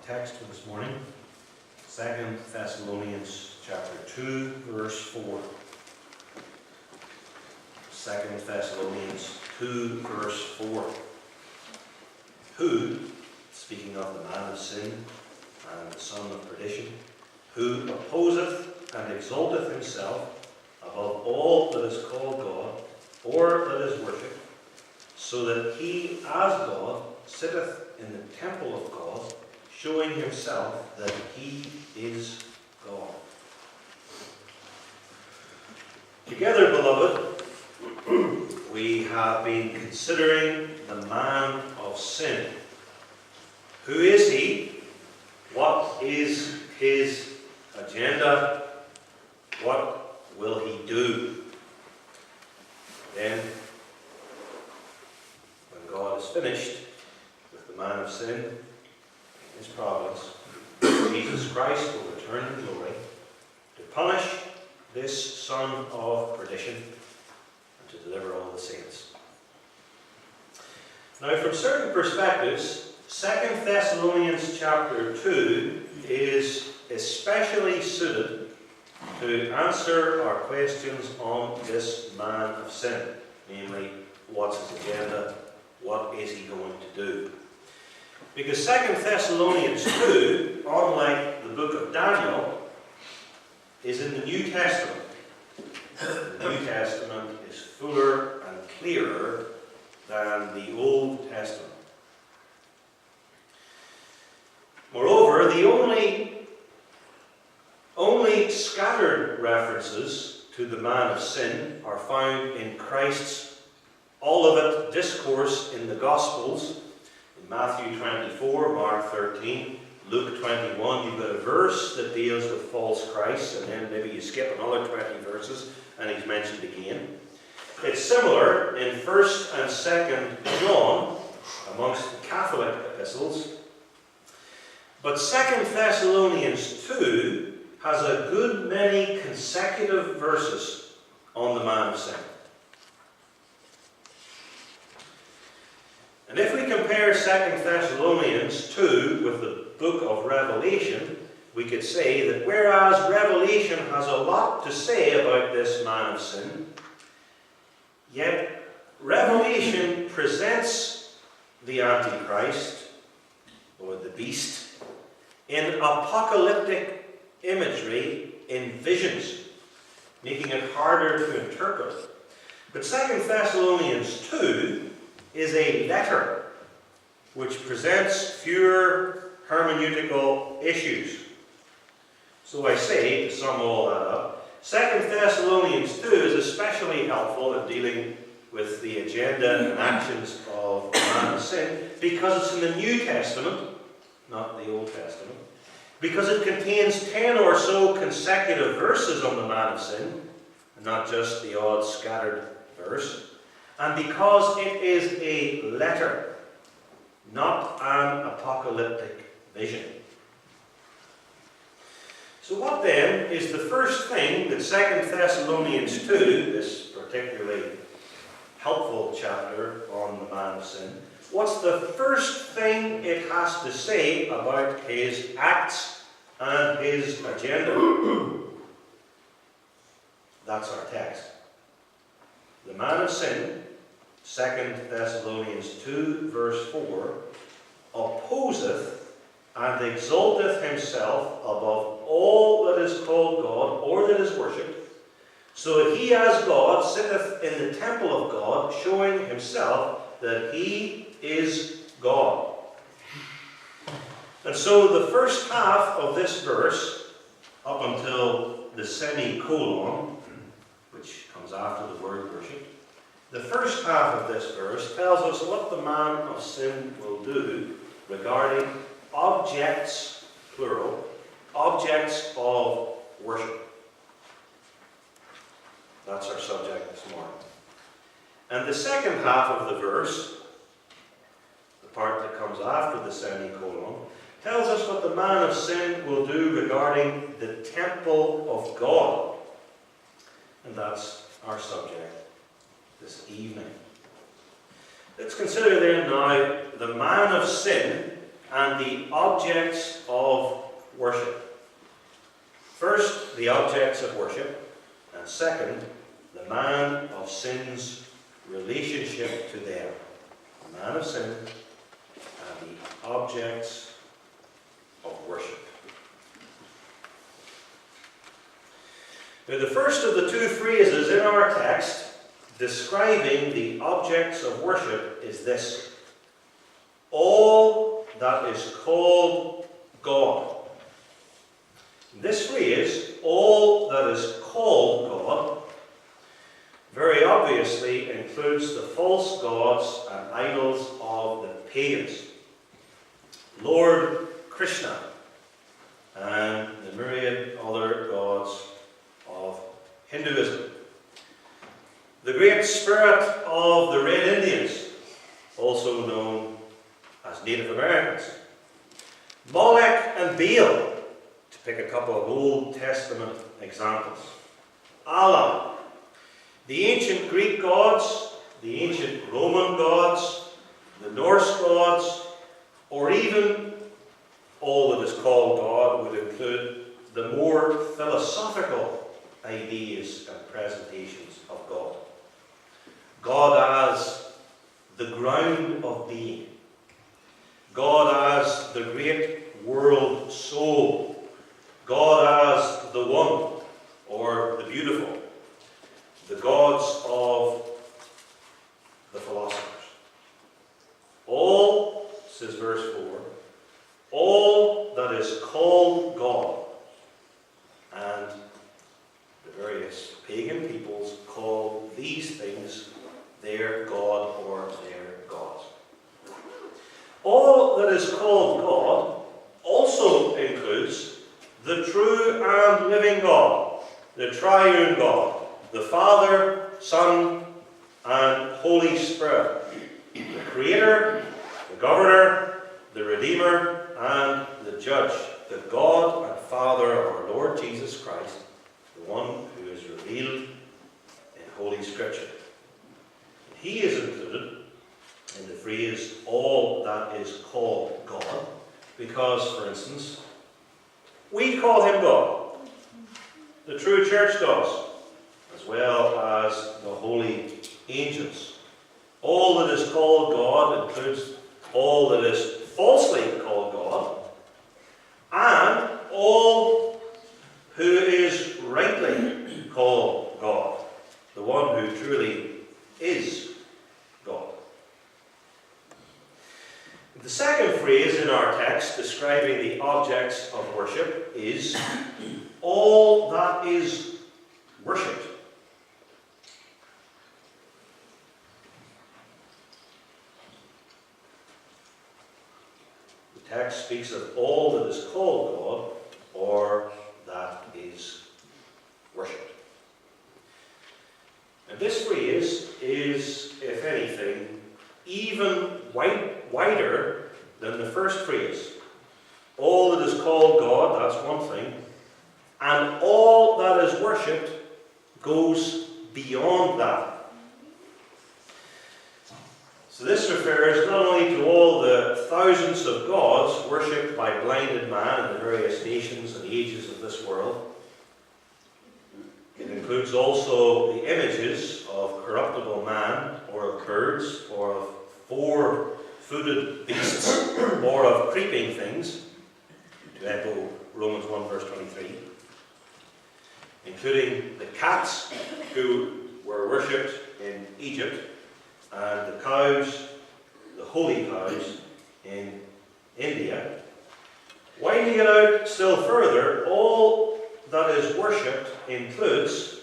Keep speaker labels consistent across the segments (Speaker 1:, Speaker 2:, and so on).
Speaker 1: text for this morning, 2 Thessalonians chapter 2, verse 4. 2 Thessalonians 2, verse 4. Who, speaking of the man of sin and the son of perdition, who opposeth and exalteth himself above all that is called God, or that is worshipped, so that he, as God, sitteth in the temple of God, showing himself that he is God. Together, beloved, we have been considering the man of sin. Who is he? What is his agenda? What will he do? Then, when God is finished with the man of sin in his providence, Jesus Christ will return in glory to punish this son of perdition and to deliver all the saints. Now, from certain perspectives, 2 Thessalonians chapter 2 is especially suited to answer our questions on this man of sin. Namely, what's his agenda? What is he going to do? Because 2 Thessalonians 2, unlike the book of Daniel, is in the New Testament. The New Testament is fuller and clearer than the Old Testament. Moreover, the only scattered references to the man of sin are found in Christ's Olivet discourse in the Gospels, in Matthew 24, Mark 13, Luke 21. You've got a verse that deals with false Christ, and then maybe you skip another 20 verses, and he's mentioned again. It's similar in 1st and 2nd John, amongst the Catholic epistles. But 2 Thessalonians 2 has a good many consecutive verses on the man of sin. And if we compare 2 Thessalonians 2 with the book of Revelation, we could say that whereas Revelation has a lot to say about this man of sin, yet Revelation presents the Antichrist, or the beast, in apocalyptic imagery, in visions, making it harder to interpret. But 2 Thessalonians 2 is a letter which presents fewer hermeneutical issues. So I say, to sum all that up, 2 Thessalonians 2 is especially helpful in dealing with the agenda and actions of the man of sin because it's in the New Testament, not the Old Testament, because it contains 10 or so consecutive verses on the man of sin, and not just the odd scattered verse, and because it is a letter, not an apocalyptic vision. So what then is the first thing that 2 Thessalonians 2, this particularly helpful chapter on the man of sin, what's the first thing it has to say about his acts and his agenda? That's our text. The man of sin, 2 Thessalonians 2, verse 4, opposeth and exalteth himself above all that is called God, or that is worshipped, so that he as God sitteth in the temple of God, showing himself that he is God. And so the first half of this verse, up until the semicolon, which comes after the word worship, the first half of this verse tells us what the man of sin will do regarding objects, plural, objects of worship. That's our subject this morning. And the second half of the verse, the part that comes after the semicolon, tells us what the man of sin will do regarding the temple of God. And that's our subject this evening. Let's consider then now the man of sin and the objects of worship. First, the objects of worship, and second, the man of sin's relationship to them. The man of sin and the objects of worship. Now, the first of the two phrases in our text describing the objects of worship is this: all that is called God. This phrase, all that is called God, very obviously includes the false gods and idols of the pagans, Lord Krishna, and the myriad other gods of Hinduism. The great spirit of the Red Indians, also known as Native Americans. Molech and Baal, to pick a couple of Old Testament examples. Allah, the ancient Greek gods, the ancient Roman gods, the Norse gods, or even all that is called God would include the more philosophical ideas and presentations of God. God as the ground of being. God as the great world soul. God as the one, or the beautiful. The gods of the philosophers. All, says verse 4, all that is called God, and the various pagan peoples call these things their God or their gods. All that is called God also includes the true and living God, the triune God, the Father, Son, and Holy Spirit, the Creator, the Governor, the Redeemer, and the Judge, the God and Father of our Lord Jesus Christ, the one who is revealed in Holy Scripture. He is included in the phrase, all that is called God, because, for instance, we call him God. The true church does, as well as the holy angels. All that is called God includes all that is falsely called God, and all who is rightly called God, the one who truly is God. The second phrase in our text describing the objects of worship is all that is worshipped. The text speaks of all that is called God or that is worshipped. And this phrase is, if anything, even wider than the first phrase. All that is called God, that's one thing, and all that is worshipped goes beyond that. So this refers not only to all the thousands of gods worshipped by blinded man in the various nations and ages of this world. It includes also the images of corruptible man, or of birds, or of four-footed beasts, or of creeping things, to echo Romans 1 verse 23, including the cats who were worshipped in Egypt, and the cows, the holy cows in India. Winding it out still further, all that is worshipped includes,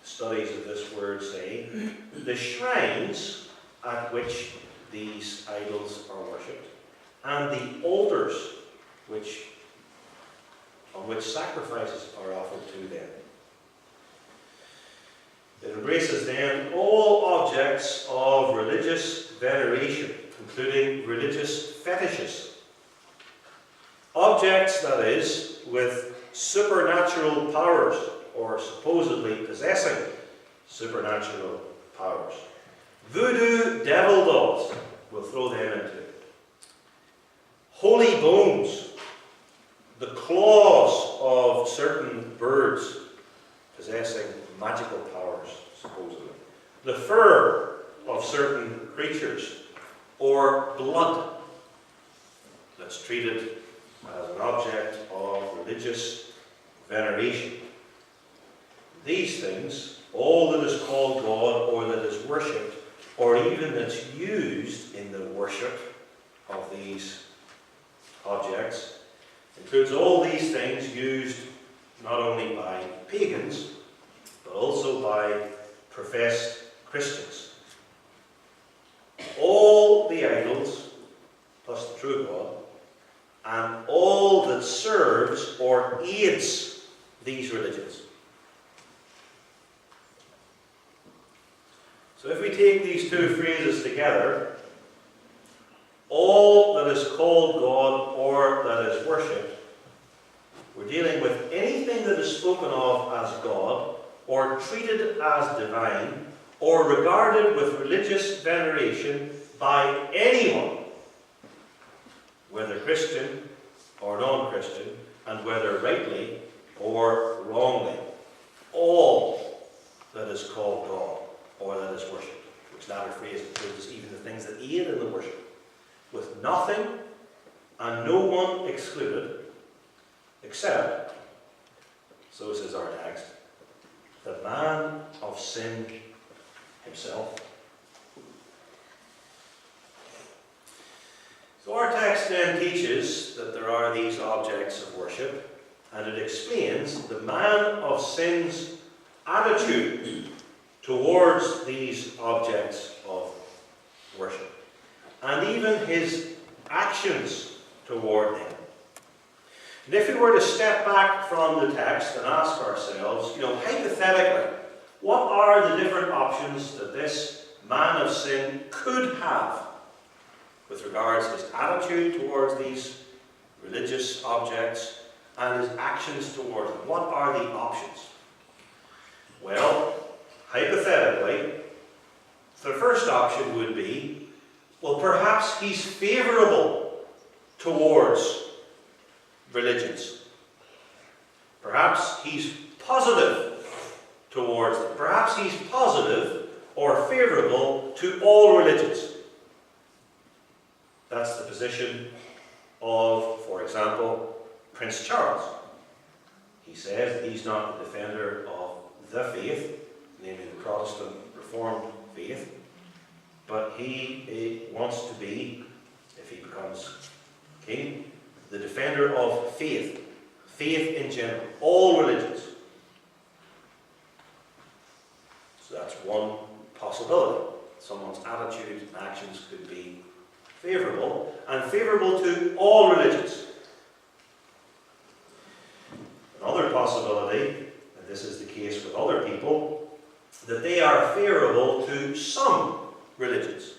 Speaker 1: studies of this word say, the shrines at which these idols are worshipped, and the altars on which sacrifices are offered to them. It embraces then all objects of religious veneration, including religious fetishes. Objects, that is, with supernatural powers, or supposedly possessing supernatural powers. Voodoo devil dolls, we'll throw them into it. holy bones, the claws of certain birds possessing magical powers, supposedly, the fur of certain creatures, or blood that's treated as an object of religious veneration. These things, all that is called God or that is worshipped, or even that's used in the worship of these objects, includes all these things used not only by pagans, but also by professed Christians. All the idols, plus the true God, and all that serves or aids these religions. So if we take these two phrases together, all that is called God or that is worshipped, we're dealing with anything that is spoken of as God, or treated as divine, or regarded with religious veneration by anyone, whether Christian or non-Christian, and whether rightly or wrongly. All that is called God or that is worshipped, which latter phrase includes even the things that aid in the worship, with nothing and no one excluded, except, so says our text, the man of sin himself. So our text then teaches that there are these objects of worship, and it explains the man of sin's attitude towards these objects of worship, and even his actions toward them. And if we were to step back from the text and ask ourselves, hypothetically, what are the different options that this man of sin could have with regards to his attitude towards these religious objects and his actions towards them? What are the options? Well, hypothetically, the first option would be, well, perhaps he's favourable towards religions. Perhaps he's positive towards them. Perhaps he's positive or favourable to all religions. That's the position of, for example, Prince Charles. He says that he's not the defender of the faith, namely the Protestant Reformed faith, but he wants to be, if he becomes king, the defender of faith. Faith in general. All religions. So that's one possibility. Someone's attitude and actions could be favourable, and favourable to all religions. Another possibility, and this is the case with other people, that they are favourable to some religions.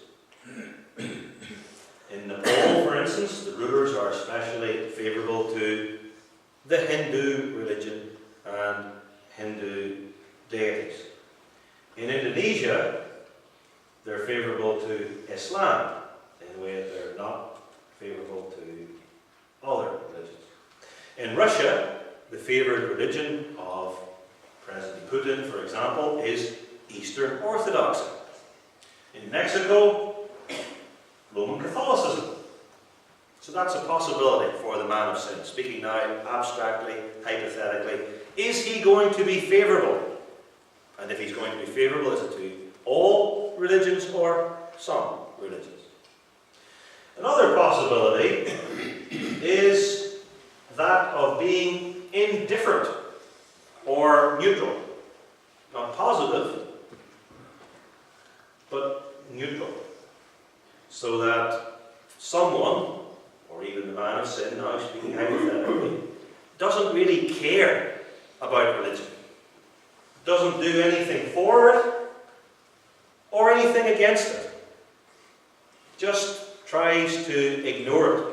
Speaker 1: In Nepal, for instance, the rulers are especially favourable to the Hindu religion and Hindu deities. In Indonesia, they're favourable to Islam, in a way that they're not favourable to other religions. In Russia, the favoured religion of President Putin, for example, is Eastern Orthodoxy. In Mexico, Roman Catholicism. So that's a possibility for the man of sin. Speaking now abstractly, hypothetically, is he going to be favourable? And if he's going to be favourable, is it to all religions or some religions? Another possibility is that of being indifferent or neutral. Not positive, but neutral. So that someone, or even the man of sin, now speaking hypothetically, doesn't really care about religion. Doesn't do anything for it or anything against it. Just tries to ignore it.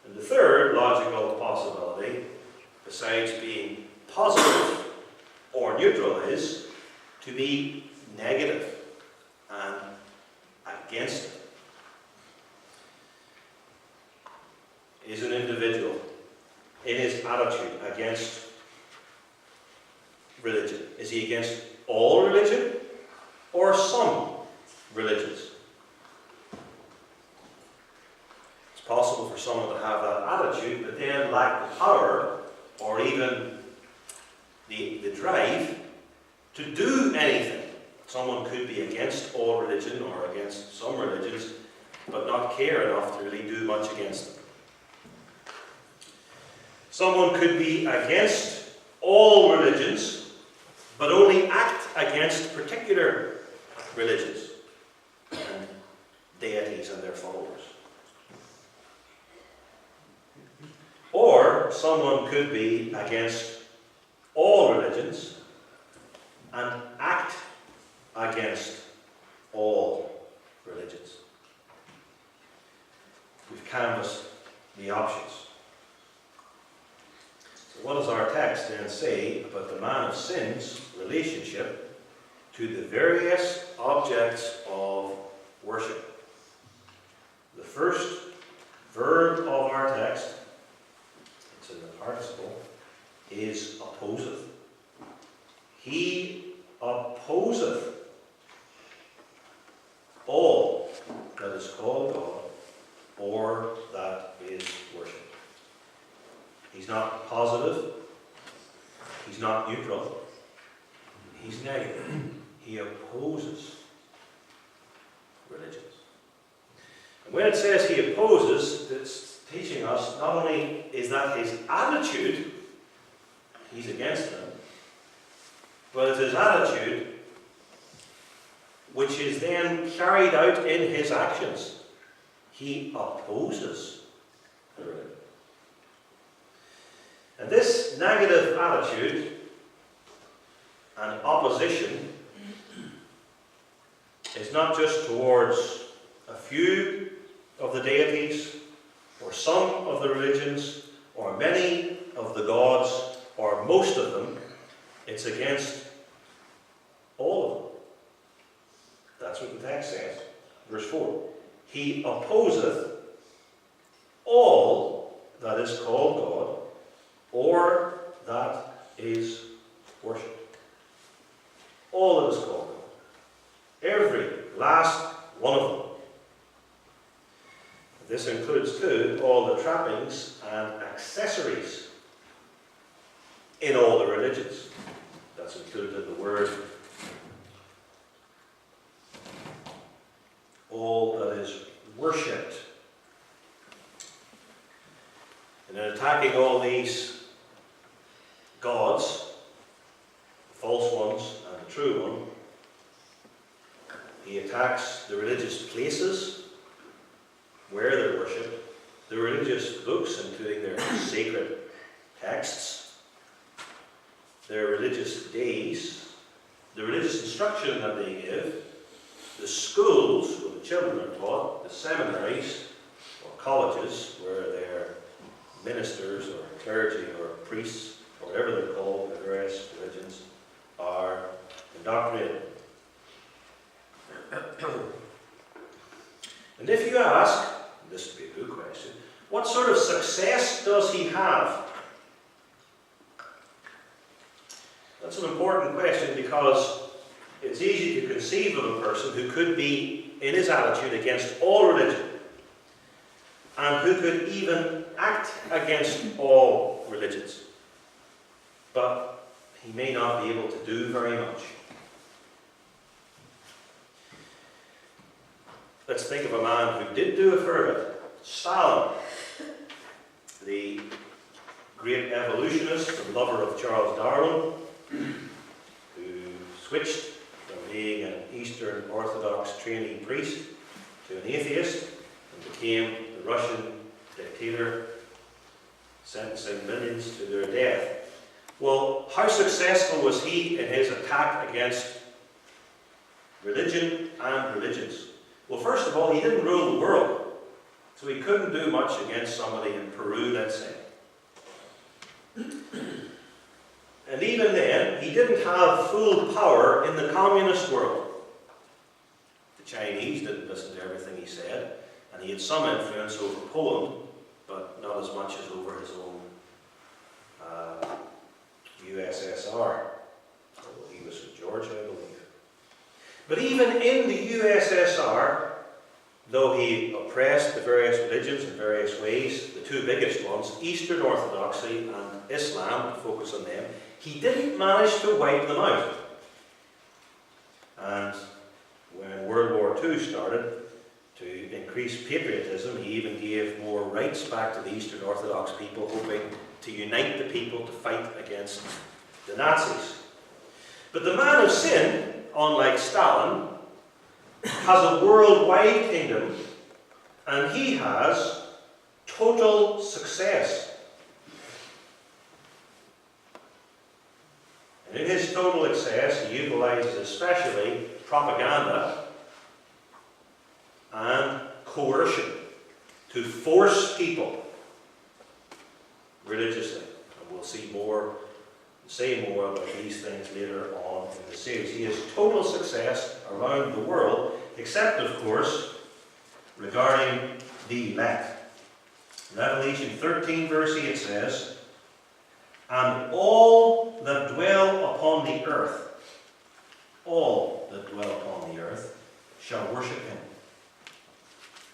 Speaker 1: And the third logical possibility, besides being positive or neutral, is to be negative and against it is an individual in his attitude against religion. Is he against all religion or some religions? It's possible for someone to have that attitude but then lack the power or even the drive to do anything. Someone could be against all religion or against some religions but not care enough to really do much against them. Someone could be against all religions but only act against particular religions and deities and their followers. Or someone could be against all religions and act against all religions. We've canvassed the options. So what does our text then say about the man of sin's relationship to the various objects of worship? The first verb of our text, it's in the participle, is opposeth. He opposeth all that is called God or that is worship. He's not positive. He's not neutral. He's negative. He opposes religions. And when it says he opposes, it's teaching us not only is that his attitude, he's against them, but it's his attitude which is then carried out in his actions. He opposes the religion. And this negative attitude and opposition is not just towards a few of the deities, or some of the religions, or many of the gods, or most of them. It's against all of them. That's what the text says. Verse 4. He opposeth all that is called God, or that is worship. All that is called God. Every last one of them. This includes, too, all the trappings and accessories in all the religions. That's included in the word. All that is worshipped. And in attacking all these gods, the false ones and the true one, he attacks the religious places where they're worshipped, the religious books, including their sacred texts, their religious days, the religious instruction that they give, the schools where the children are taught, the seminaries or colleges where their ministers or clergy or priests, or whatever they're called, the various religions, are indoctrinated. And if you ask, this would be a good question, what sort of success does he have? That's an important question because it's easy to conceive of a person who could be in his attitude against all religion and who could even act against all religions. But he may not be able to do very much. Let's think of a man who did do a fair bit. Stalin, the great evolutionist and lover of Charles Darwin, who switched from being an Eastern Orthodox trainee priest to an atheist and became the Russian dictator, sentencing millions to their death. Well, how successful was he in his attack against religion and religions? Well, first of all, he didn't rule the world, so he couldn't do much against somebody in Peru, let's say. And even then, he didn't have full power in the communist world. The Chinese didn't listen to everything he said, and he had some influence over Poland, but not as much as over his own USSR. He was from Georgia, I believe. But even in the USSR, though he oppressed the various religions in various ways, the two biggest ones, Eastern Orthodoxy and Islam, to focus on them, he didn't manage to wipe them out. And when World War II started, to increase patriotism, he even gave more rights back to the Eastern Orthodox people, hoping to unite the people to fight against the Nazis. But the man of sin, unlike Stalin, has a worldwide kingdom, and he has total success. And in his total success, he utilizes especially propaganda and coercion to force people religiously. And we'll say more about these things later on in the series. He has total success around the world, except, of course, regarding the elect. Revelation 13 verse 8 says, "And all that dwell upon the earth, all that dwell upon the earth, shall worship him,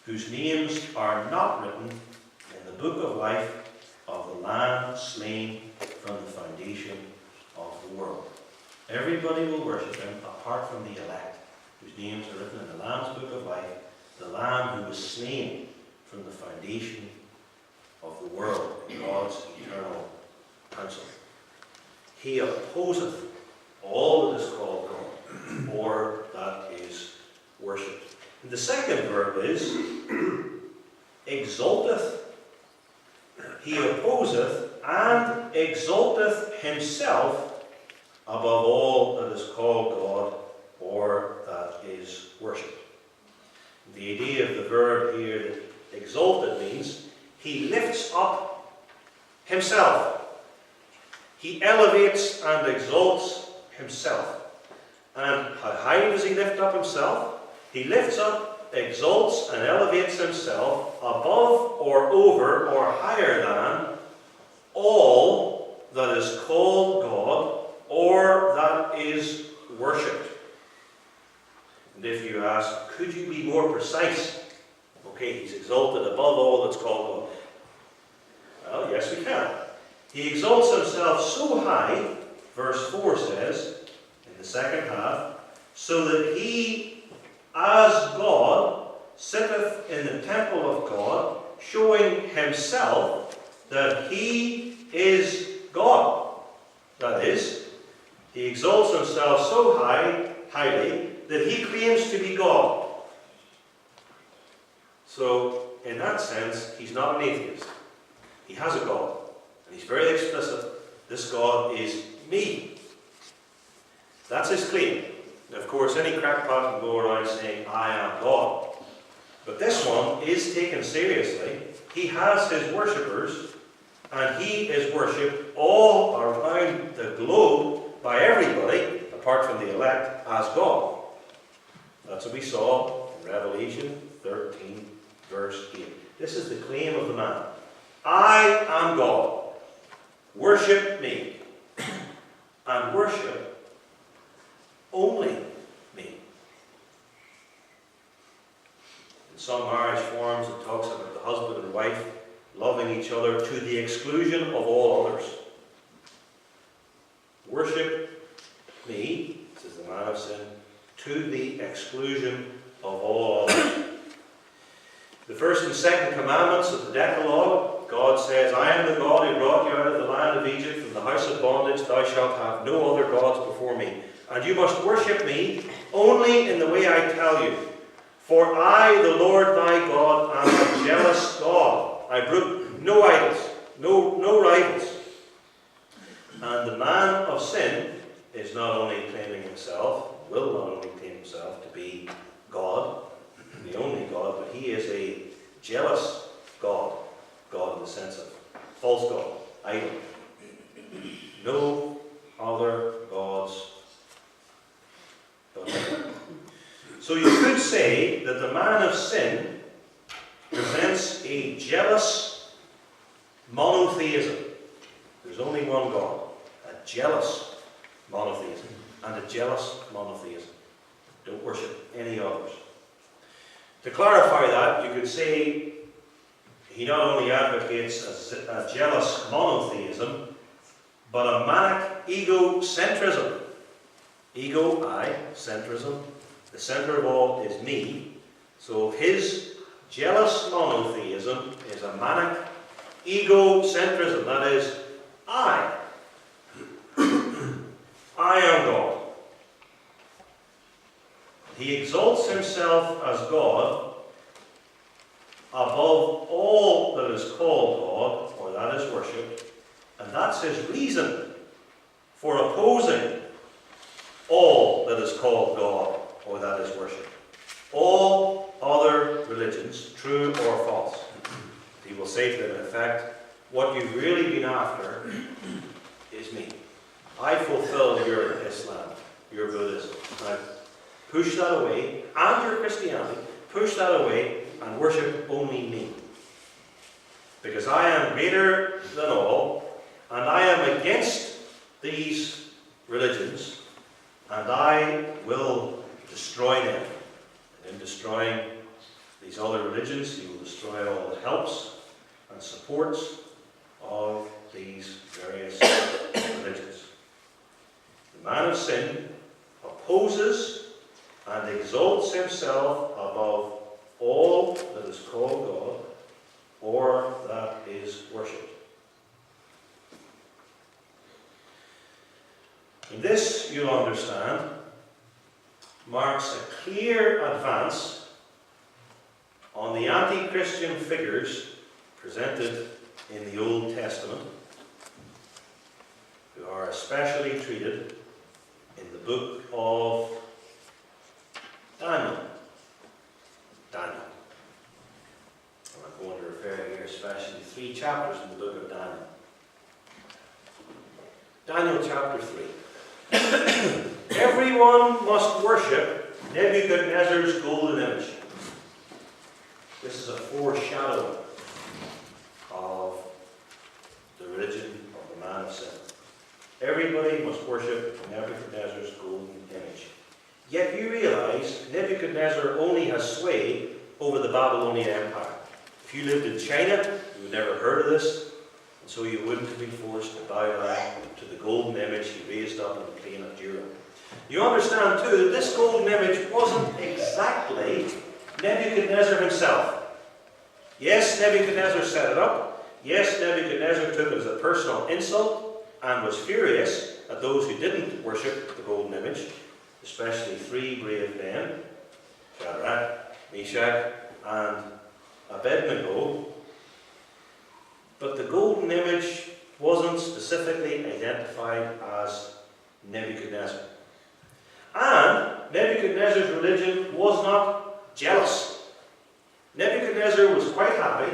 Speaker 1: whose names are not written in the book of life of the Lamb slain from the foundation of the world." Everybody will worship him apart from the elect, whose names are written in the Lamb's book of life, the Lamb who was slain from the foundation of the world in God's eternal counsel. He opposeth all that is called God, or that is worshipped. And the second verb is exalteth. He opposeth and exalteth himself above all that is called God, or that is worshipped. The idea of the verb here that exalted means he lifts up himself. He elevates and exalts himself. And how high does he lift up himself? He lifts up, exalts, and elevates himself above or over or higher than all that is called God or that is worshipped. And if you ask, could you be more precise? Okay, he's exalted above all that's called God. Well, yes, we can. He exalts himself so high, verse 4 says, in the second half, so that he, as God, sitteth in the temple of God, showing himself that he is God. That is, he exalts himself so highly, that he claims to be God. So, in that sense, he's not an atheist. He has a God. And he's very explicit. This God is me. That's his claim. Of course, any crackpot can go around saying, I am God. But this one is taken seriously. He has his worshippers, and he is worshipped all around the globe by everybody, apart from the elect, as God. That's what we saw in Revelation 13, verse 8. This is the claim of the man. I am God. Worship me. And worship only me. In some marriage forms, it talks about the husband and wife loving each other to the exclusion of all others. Worship me, says the man of sin, to the exclusion of all others. The first and second commandments of the Decalogue, God says, I am the God who brought you out of the land of Egypt, from the house of bondage. Thou shalt have no other gods before me. And you must worship me only in the way I tell you. For I, the Lord thy God, am a jealous God. I brook no idols, no rivals. And the man of sin is not only claiming himself, will not only claim himself to be God, the only God, but he is a jealous God. God in the sense of false God, idol. No other gods but him. So So you could say that the man of sin presents a jealous monotheism. There's only one God. A jealous monotheism. And a jealous monotheism. Don't worship any others. To clarify that, you could say he not only advocates a jealous monotheism, but a manic egocentrism. Ego, I, centrism. The center of all is me. So his jealous monotheism is a manic egocentrism. That is, I am God. He exalts himself as God above all that is called God, or that is worshipped, and that's his reason for opposing all that is called God, or that is worshipped. All other religions, true or false. He will say to them, in effect, what you've really been after is me. I fulfill your Islam, your Buddhism. Now, push that away, and your Christianity, push that away and worship only me. Because I am greater than all, and I am against these religions, and I will destroy them. And in destroying these other religions, he will destroy all the helps and supports of these various religions. The man of sin opposes and exalts himself above all that is called God, or that is worshipped. And this, you'll understand, marks a clear advance on the anti-Christian figures presented in the Old Testament, who are especially treated in the book of Daniel. And I'm going to refer here especially to 3 chapters in the book of Daniel. Daniel chapter 3. Everyone must worship Nebuchadnezzar's golden image. This is a foreshadowing of the religion of the man of sin. Everybody must worship Nebuchadnezzar's golden image. Yet you realize Nebuchadnezzar only has sway over the Babylonian Empire. If you lived in China, you would never heard of this, and so you wouldn't have been forced to bow down to the golden image he raised up in the plain of Dura. You understand too that this golden image wasn't exactly Nebuchadnezzar himself. Yes, Nebuchadnezzar set it up. Yes, Nebuchadnezzar took it as a personal insult and was furious at those who didn't worship the golden image, especially 3 brave men, Shadrach, Meshach, and Abednego. But the golden image wasn't specifically identified as Nebuchadnezzar. And Nebuchadnezzar's religion was not jealous. Nebuchadnezzar was quite happy,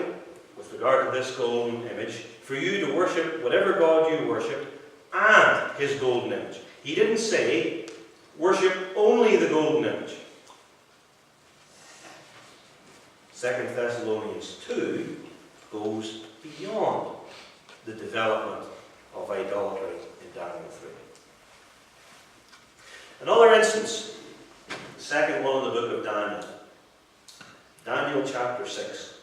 Speaker 1: with regard to this golden image, for you to worship whatever God you worship and his golden image. He didn't say, worship only the golden image. 2 Thessalonians 2 goes beyond the development of idolatry in Daniel 3. Another instance, the second one in the book of Daniel. Daniel chapter 6.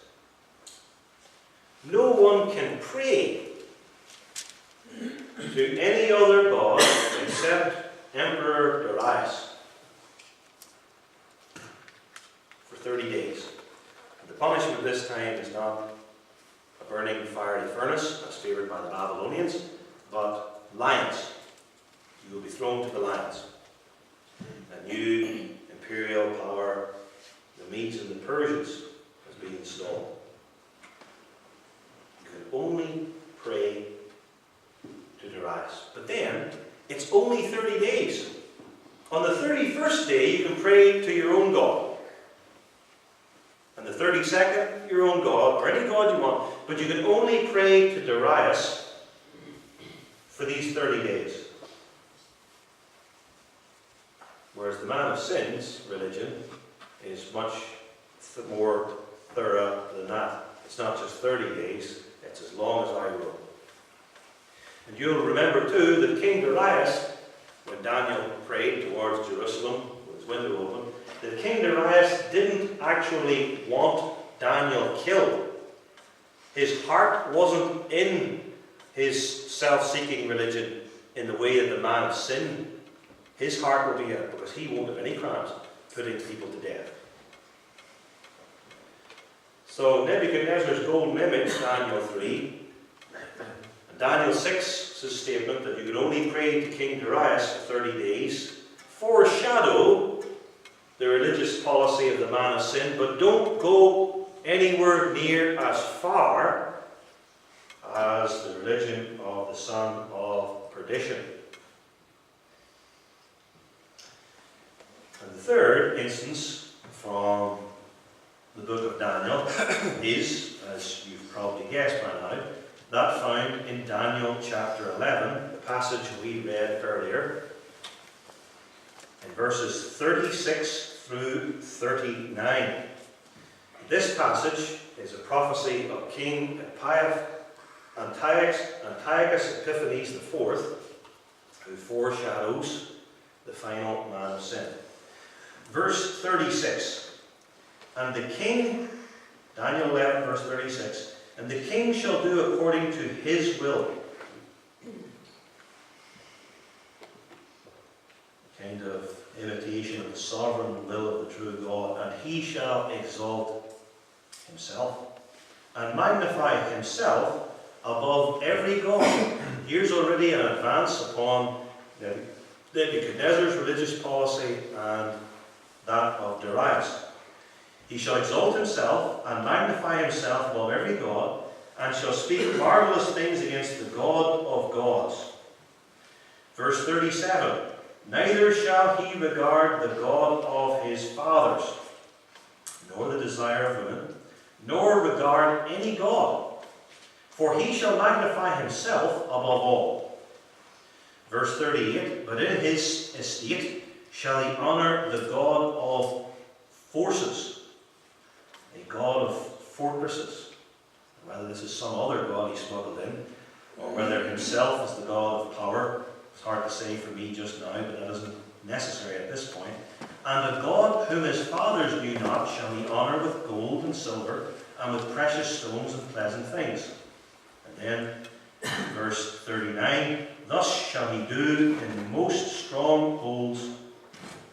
Speaker 1: No one can pray to any other god except Emperor Darius for 30 days. And the punishment this time is not a burning fiery furnace, as favoured by the Babylonians, but lions. You will be thrown to the lions. A new imperial power, the Medes and the Persians, has been installed. You can only pray to Darius. But then, it's only 30 days. On the 31st day, you can pray to your own God. And the 32nd, your own God, or any God you want. But you can only pray to Darius for these 30 days. Whereas the man of sin's religion is much more thorough than that. It's not just 30 days, it's as long as I rule. And you'll remember too that King Darius, when Daniel prayed towards Jerusalem with his window open, that King Darius didn't actually want Daniel killed. His heart wasn't in his self-seeking religion in the way that the man of sin. His heart will be in it because he won't have any crimes putting people to death. So Nebuchadnezzar's golden image, Daniel 3, and Daniel 6's statement that you can only pray to King Darius for 30 days, foreshadow the religious policy of the man of sin, but don't go anywhere near as far as the religion of the son of perdition. And the third instance from the book of Daniel is, as you've probably guessed by now, that found in Daniel chapter 11, the passage we read earlier, in verses 36 through 39. This passage is a prophecy of King Antiochus Epiphanes IV, who foreshadows the final man of sin. Verse 36. And the king, Daniel 11, verse 36, and the king shall do according to his will. Kind of imitation of the sovereign will of the true God. And he shall exalt himself and magnify himself above every god. Here's already an advance upon Nebuchadnezzar's religious policy and that of Darius. He shall exalt himself and magnify himself above every god, and shall speak marvelous things against the God of gods. Verse 37, neither shall he regard the God of his fathers, nor the desire of women, nor regard any god, for he shall magnify himself above all. Verse 38, but in his estate shall he honour the God of forces, a God of fortresses. Whether this is some other God he smuggled in, or whether himself is the God of power, it's hard to say for me just now, but that isn't necessary at this point. And a God whom his fathers knew not shall he honour with gold and silver, and with precious stones and pleasant things. And then, verse 39, thus shall he do in most strongholds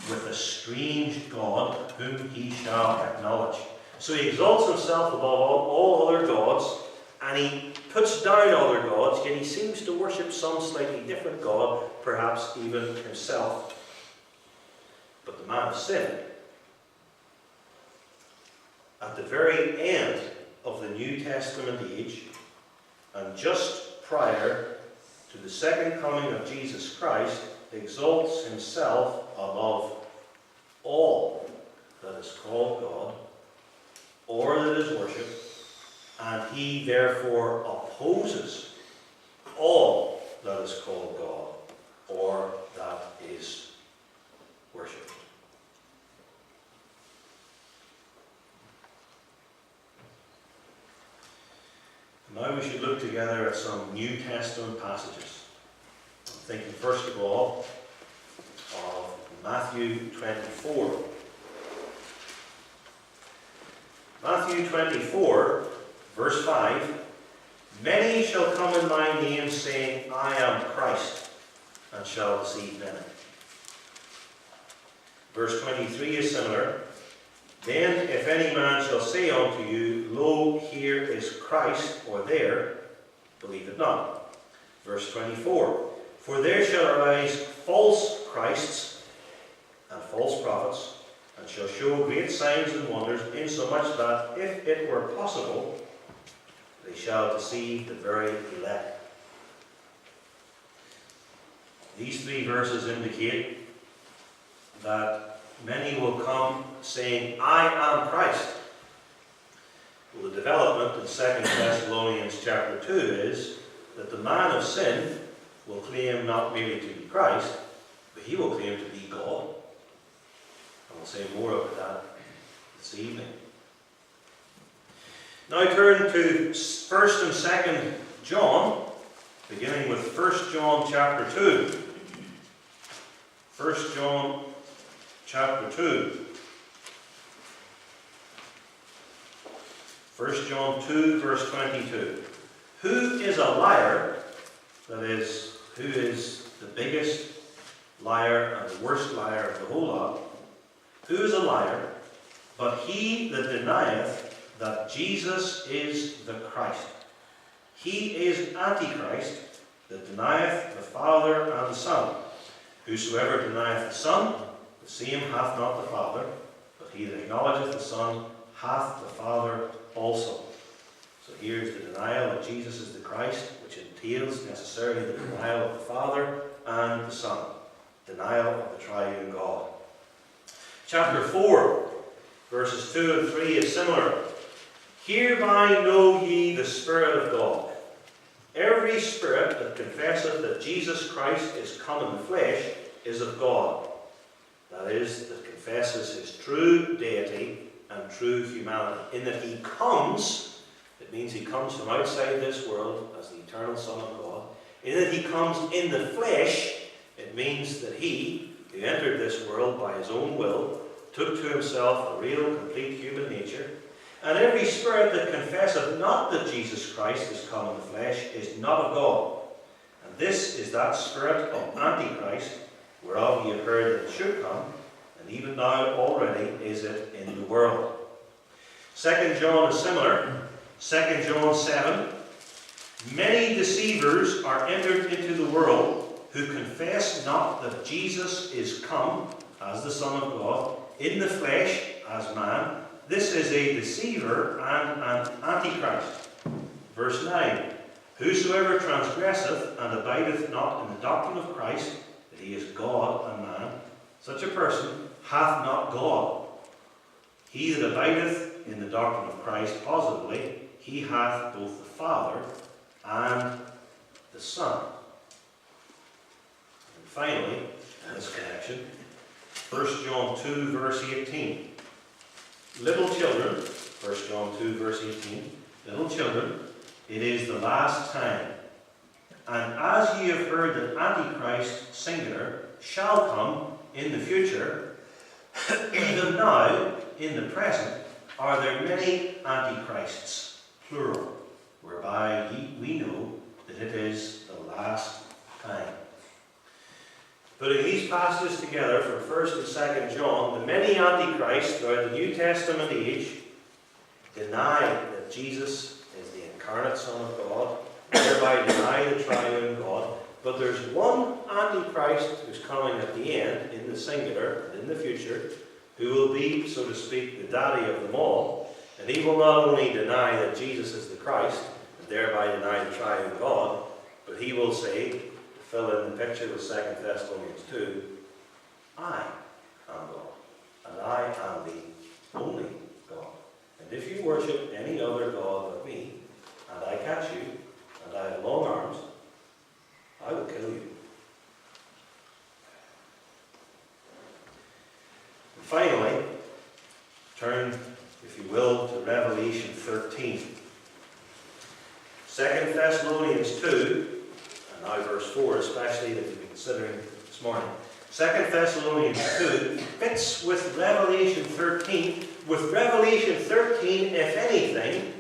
Speaker 1: with a strange God whom he shall acknowledge. So he exalts himself above all other gods, and he puts down other gods, yet he seems to worship some slightly different God, perhaps even himself. But the man of sin, at the very end of the New Testament age, and just prior to the second coming of Jesus Christ, exalts himself above all that is called God, or that is worshipped, and he therefore opposes all that is called God, or that is worshipped. Now we should look together at some New Testament passages. I'm thinking first of all of Matthew 24. Matthew 24, verse 5, many shall come in my name, saying, I am Christ, and shall deceive many. Verse 23 is similar. Then if any man shall say unto you, Lo, here is Christ, or there, believe it not. Verse 24, for there shall arise false Christs and false prophets, and shall show great signs and wonders, insomuch that, if it were possible, they shall deceive the very elect. These three verses indicate that many will come saying, I am Christ. Well, the development in 2 Thessalonians chapter 2 is that the man of sin will claim not merely to be Christ, but he will claim to be God. I'll say more about that this evening. Now turn to 1st and 2nd John, beginning with 1 John chapter 2. 1 John chapter 2. 1 John 2, verse 22. Who is a liar? That is, who is the biggest liar and the worst liar of the whole lot? Who is a liar? But he that denieth that Jesus is the Christ. He is Antichrist, that denieth the Father and the Son. Whosoever denieth the Son, the same hath not the Father, but he that acknowledgeth the Son hath the Father also. So here's the denial that Jesus is the Christ, which entails necessarily the denial of the Father and the Son. Denial of the triune God. Chapter 4, verses 2 and 3 is similar. Hereby know ye the Spirit of God. Every spirit that confesseth that Jesus Christ is come in the flesh is of God. That is, that confesses his true deity and true humanity. In that he comes, it means he comes from outside this world as the eternal Son of God. In that he comes in the flesh, it means that he, who entered this world by his own will, took to himself a real, complete human nature. And every spirit that confesseth not that Jesus Christ is come in the flesh is not of God. And this is that spirit of Antichrist, whereof ye have heard that it should come, and even now already is it in the world. 2 John is similar. 2 John 7. Many deceivers are entered into the world, who confess not that Jesus is come as the Son of God, in the flesh as man. This is a deceiver and an antichrist. Verse 9. Whosoever transgresseth and abideth not in the doctrine of Christ, that he is God and man, such a person hath not God. He that abideth in the doctrine of Christ positively, he hath both the Father and the Son. And finally, in this connection, 1 John 2, verse 18. Little children, 1 John 2, verse 18, little children, it is the last time. And as ye have heard that Antichrist, singular, shall come in the future, even now, in the present, are there many Antichrists, plural, whereby we know that it is the last time. Putting these passages together from 1st and 2nd John, the many Antichrists throughout the New Testament age deny that Jesus is the incarnate Son of God, thereby deny the triune God. But there's one Antichrist who's coming at the end, in the singular, and in the future, who will be, so to speak, the daddy of them all. And he will not only deny that Jesus is the Christ, and thereby deny the triune God, but he will say, fill in the picture with 2 Thessalonians 2, I am God, and I am the only God. And if you worship any other God but me, and I catch you, and I have long arms, I will kill you. And finally, turn, if you will, to Revelation 13. 2 Thessalonians 2, and now verse 4 especially, that we've been considering this morning. 2 Thessalonians 2 fits with Revelation 13, with Revelation 13, if anything,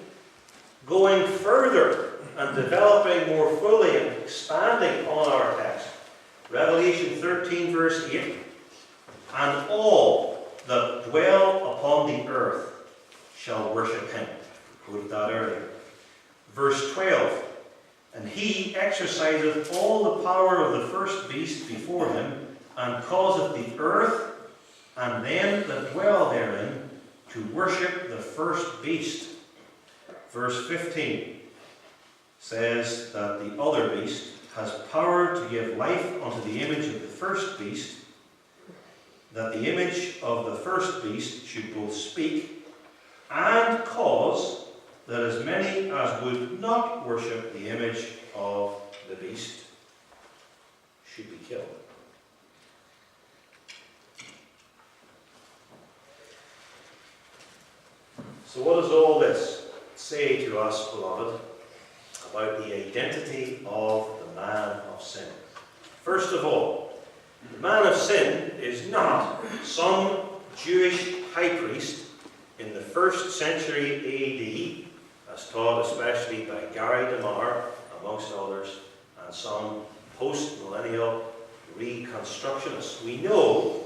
Speaker 1: going further and developing more fully and expanding on our text. Revelation 13, verse 8, and all that dwell upon the earth shall worship him. We quoted that earlier. Verse 12, and he exerciseth all the power of the first beast before him, and causeth the earth and them that dwell therein to worship the first beast. Verse 15 says that the other beast has power to give life unto the image of the first beast, that the image of the first beast should both speak and cause that as many as would not worship the image of the beast should be killed. So what does all this say to us, beloved, about the identity of the man of sin? First of all, the man of sin is not some Jewish high priest in the 1st century AD, as taught especially by Gary DeMar, amongst others, and some post-millennial reconstructionists. We know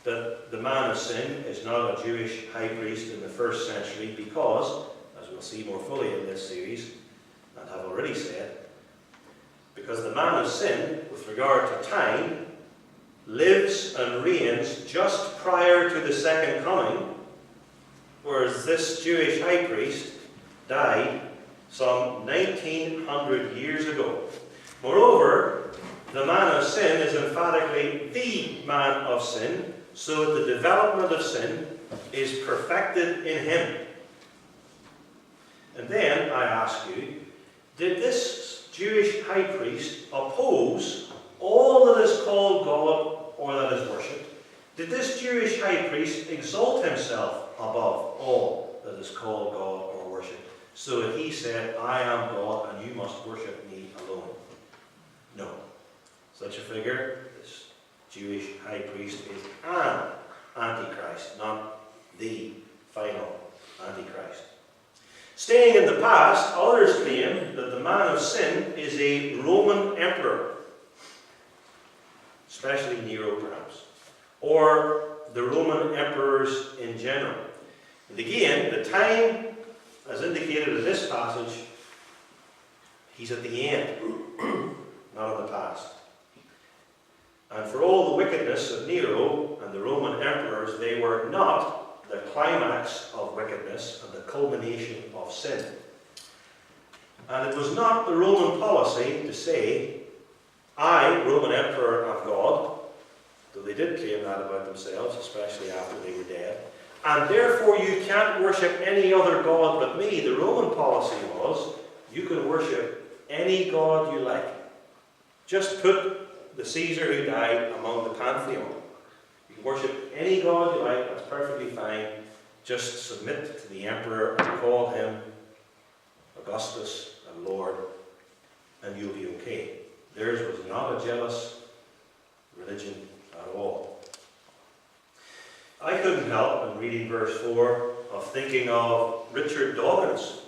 Speaker 1: that the man of sin is not a Jewish high priest in the 1st century because, as we'll see more fully in this series, and have already said, because the man of sin, with regard to time, lives and reigns just prior to the second coming, whereas this Jewish high priest died some 1900 years ago. Moreover, the man of sin is emphatically the man of sin, so that the development of sin is perfected in him. And then I ask you, did this Jewish high priest oppose all that is called God or that is worshipped? Did this Jewish high priest exalt himself above all that is called God or worshipped, so that he said, I am God and you must worship me alone? No. Such a figure, this Jewish high priest, is an Antichrist, not the final Antichrist. Staying in the past, others claim that the man of sin is a Roman emperor, especially Nero perhaps, or the Roman emperors in general. And again, the time, as indicated in this passage, he's at the end, not in the past. And for all the wickedness of Nero and the Roman emperors, they were not the climax of wickedness and the culmination of sin. And it was not the Roman policy to say, I, Roman Emperor of God, though they did claim that about themselves, especially after they were dead, and therefore you can't worship any other god but me. The Roman policy was, you can worship any god you like. Just put the Caesar who died among the pantheon. You can worship any god you like, that's perfectly fine. Just submit to the emperor and call him Augustus and Lord, and you'll be okay. Theirs was not a jealous religion at all. I couldn't help, in reading verse 4, of thinking of Richard Dawkins.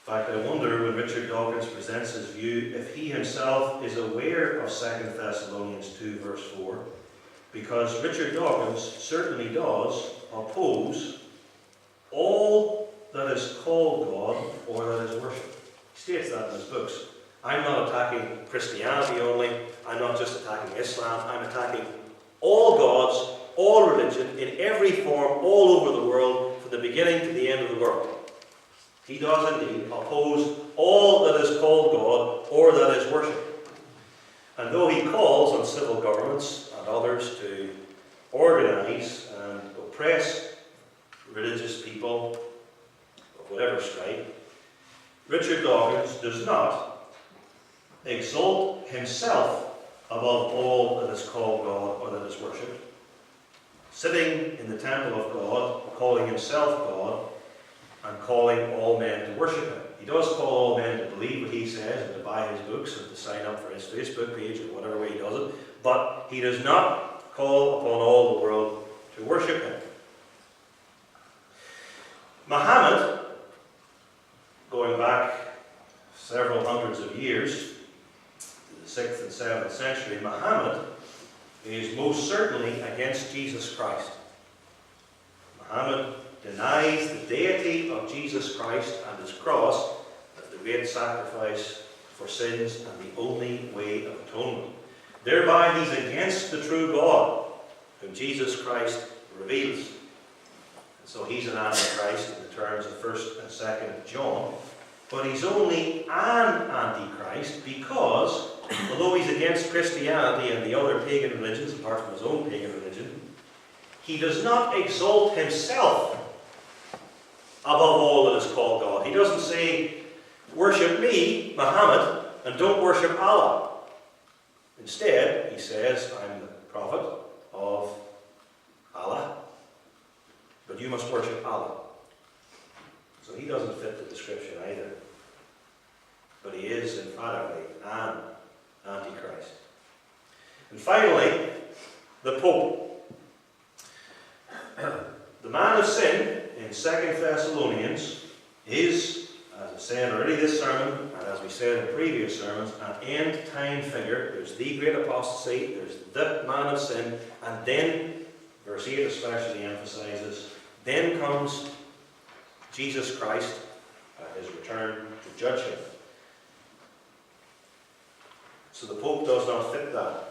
Speaker 1: In fact, I wonder, when Richard Dawkins presents his view, if he himself is aware of 2 Thessalonians 2 verse 4, because Richard Dawkins certainly does oppose all that is called God or that is worshipped. He states that in his books. I'm not attacking Christianity only, I'm not just attacking Islam, I'm attacking all gods, all religion, in every form, all over the world, from the beginning to the end of the world. He does indeed oppose all that is called God or that is worshipped. And though he calls on civil governments and others to organise and oppress religious people of whatever stripe, Richard Dawkins does not exalt himself above all that is called God or that is worshipped, sitting in the temple of God, calling himself God, and calling all men to worship him. He does call all men to believe what he says and to buy his books and to sign up for his Facebook page or whatever way he does it, but he does not call upon all the world to worship him. Muhammad, going back several hundreds of years, to the 6th and 7th century, Muhammad is most certainly against Jesus Christ. Muhammad denies the deity of Jesus Christ and his cross as the great sacrifice for sins and the only way of atonement. Thereby he's against the true God, whom Jesus Christ reveals. And so he's an antichrist in the terms of 1st and 2nd John. But he's only an antichrist because, although he's against Christianity and the other pagan religions, apart from his own pagan religion, he does not exalt himself above all that is called God. He doesn't say, worship me, Muhammad, and don't worship Allah. Instead, he says, I'm the prophet of Allah, but but you must worship Allah. So he doesn't fit the description either. But he is emphatically an Antichrist. And finally, the Pope. The man of sin in 2 Thessalonians is, as I said already this sermon, and as we said in previous sermons, an end-time figure. There's the great apostasy, there's the man of sin, and then, verse 8 especially emphasizes, then comes Jesus Christ at his return to judge him. So the Pope does not fit that.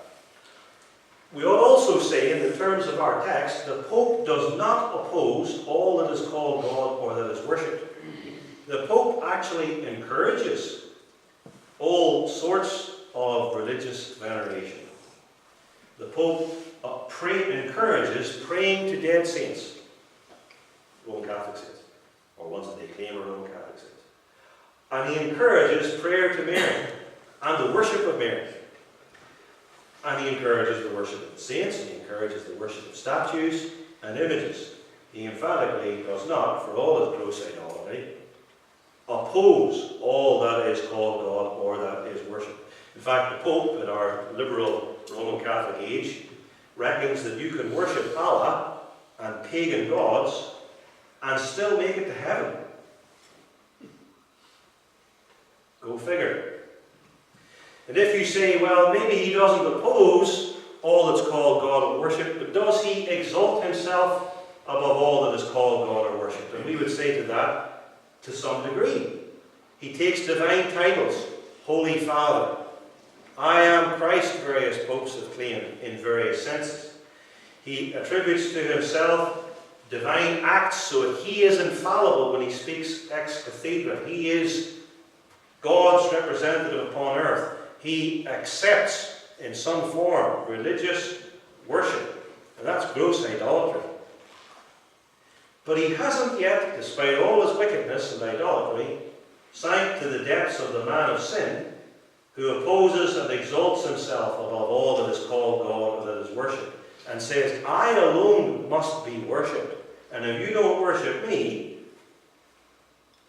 Speaker 1: We ought also say, in the terms of our text, the Pope does not oppose all that is called God or that is worshipped. The Pope actually encourages all sorts of religious veneration. The Pope encourages praying to dead saints, Roman Catholic saints, or ones that they claim are Roman Catholic saints. And he encourages prayer to Mary and the worship of Mary. And he encourages the worship of the saints, and he encourages the worship of statues and images. He emphatically does not, for all his gross idolatry, oppose all that is called God or that is worship. In fact, the Pope, in our liberal Roman Catholic age, reckons that you can worship Allah and pagan gods and still make it to heaven. Go figure. And if you say, well, maybe he doesn't oppose all that's called God or worship, but does he exalt himself above all that is called God or worship? And we would say to that, to some degree. He takes divine titles, Holy Father. I am Christ, various popes have claimed in various senses. He attributes to himself divine acts, so that he is infallible when he speaks ex cathedra. He is God's representative upon earth. He accepts, in some form, religious worship. And that's gross idolatry. But he hasn't yet, despite all his wickedness and idolatry, sank to the depths of the man of sin, who opposes and exalts himself above all that is called God or that is worshipped, and says, I alone must be worshipped, and if you don't worship me,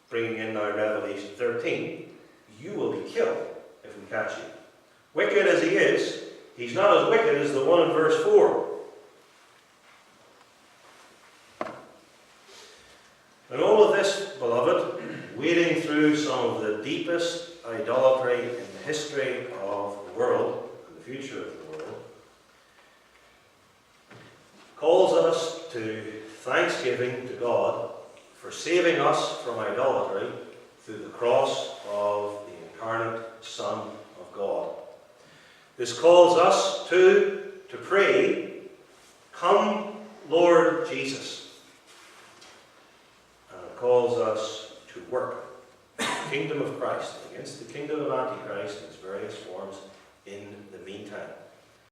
Speaker 1: bringing in now Revelation 13, you will be killed if we catch you. Wicked as he is, he's not as wicked as the one in verse 4. And all of this, beloved, wading through some of the deepest idolatry in the history of the world, and the future of the world, calls us to thanksgiving to God for saving us from idolatry through the cross of the incarnate Son of God. This calls us to pray, come Lord Jesus. And it calls us to work the kingdom of Christ against the kingdom of Antichrist in its various forms in the meantime.